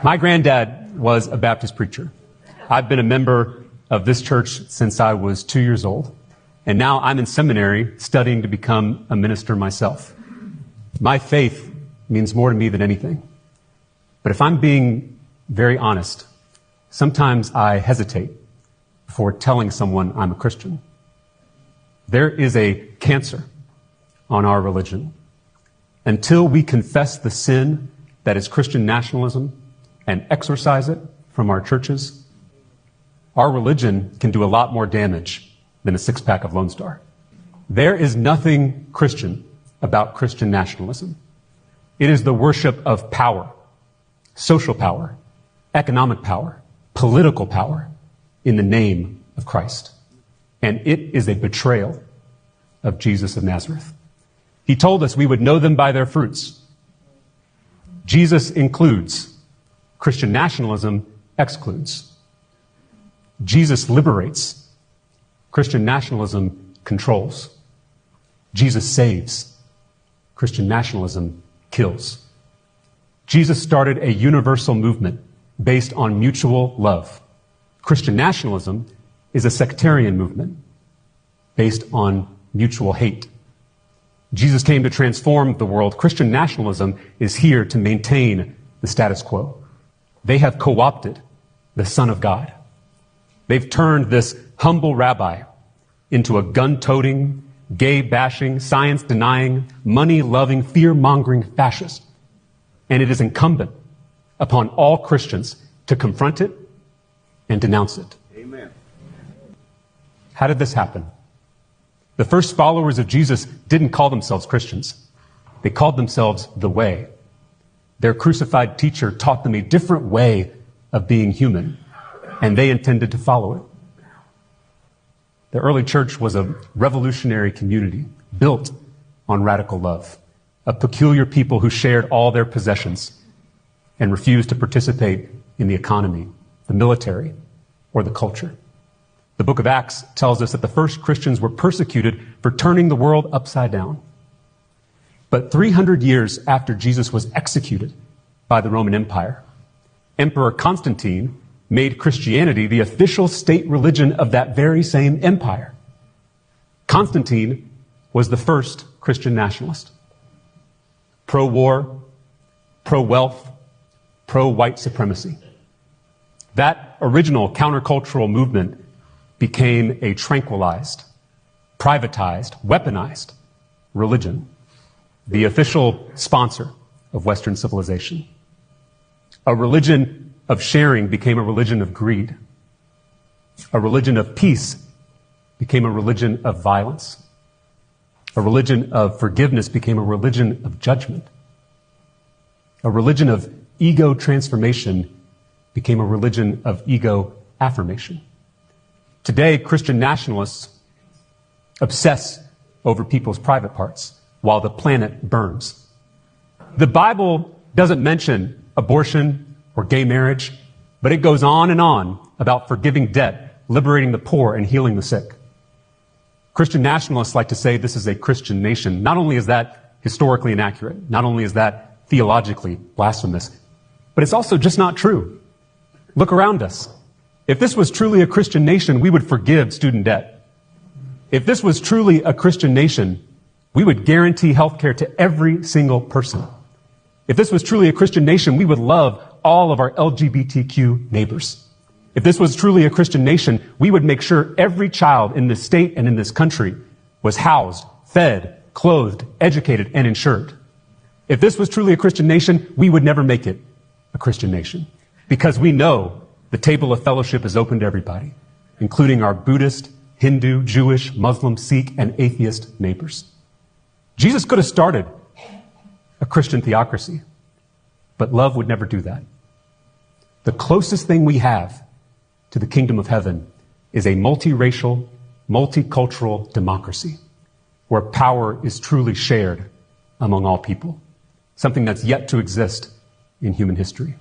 My granddad was a Baptist preacher. I've been a member of this church since I was 2 years old, and now I'm in seminary studying to become a minister myself. My faith means more to me than anything. But if I'm being very honest, sometimes I hesitate before telling someone I'm a Christian. There is a cancer on our religion. Until we confess the sin that is Christian nationalism and exorcise it from our churches, our religion can do a lot more damage than a six-pack of Lone Star. There is nothing Christian about Christian nationalism. It is the worship of power, social power, economic power, political power in the name of Christ. And it is a betrayal of Jesus of Nazareth. He told us we would know them by their fruits. Jesus includes. Christian nationalism excludes. Jesus liberates. Christian nationalism controls. Jesus saves. Christian nationalism kills. Jesus started a universal movement based on mutual love. Christian nationalism is a sectarian movement based on mutual hate. Jesus came to transform the world. Christian nationalism is here to maintain the status quo. They have co-opted the Son of God. They've turned this humble rabbi into a gun-toting, gay-bashing, science-denying, money-loving, fear-mongering fascist. And it is incumbent upon all Christians to confront it and denounce it. Amen. How did this happen? The first followers of Jesus didn't call themselves Christians. They called themselves the Way. Their crucified teacher taught them a different way of being human, and they intended to follow it. The early church was a revolutionary community built on radical love, a peculiar people who shared all their possessions and refused to participate in the economy, the military, or the culture. The book of Acts tells us that the first Christians were persecuted for turning the world upside down. But 300 years after Jesus was executed by the Roman Empire, Emperor Constantine made Christianity the official state religion of that very same empire. Constantine was the first Christian nationalist. Pro-war, pro-wealth, pro-white supremacy. That original countercultural movement became a tranquilized, privatized, weaponized religion, the official sponsor of Western civilization. A religion of sharing became a religion of greed. A religion of peace became a religion of violence. A religion of forgiveness became a religion of judgment. A religion of ego transformation became a religion of ego affirmation. Today, Christian nationalists obsess over people's private parts while the planet burns. The Bible doesn't mention abortion or gay marriage, but it goes on and on about forgiving debt, liberating the poor, and healing the sick. Christian nationalists like to say this is a Christian nation. Not only is that historically inaccurate, not only is that theologically blasphemous, but it's also just not true. Look around us. If this was truly a Christian nation, we would forgive student debt. If this was truly a Christian nation, we would guarantee health care to every single person. If this was truly a Christian nation, we would love all of our LGBTQ neighbors. If this was truly a Christian nation, we would make sure every child in this state and in this country was housed, fed, clothed, educated, and insured. If this was truly a Christian nation, we would never make it a Christian nation, because we know the table of fellowship is open to everybody, including our Buddhist, Hindu, Jewish, Muslim, Sikh, and atheist neighbors. Jesus could have started a Christian theocracy, but love would never do that. The closest thing we have to the kingdom of heaven is a multiracial, multicultural democracy where power is truly shared among all people, something that's yet to exist in human history.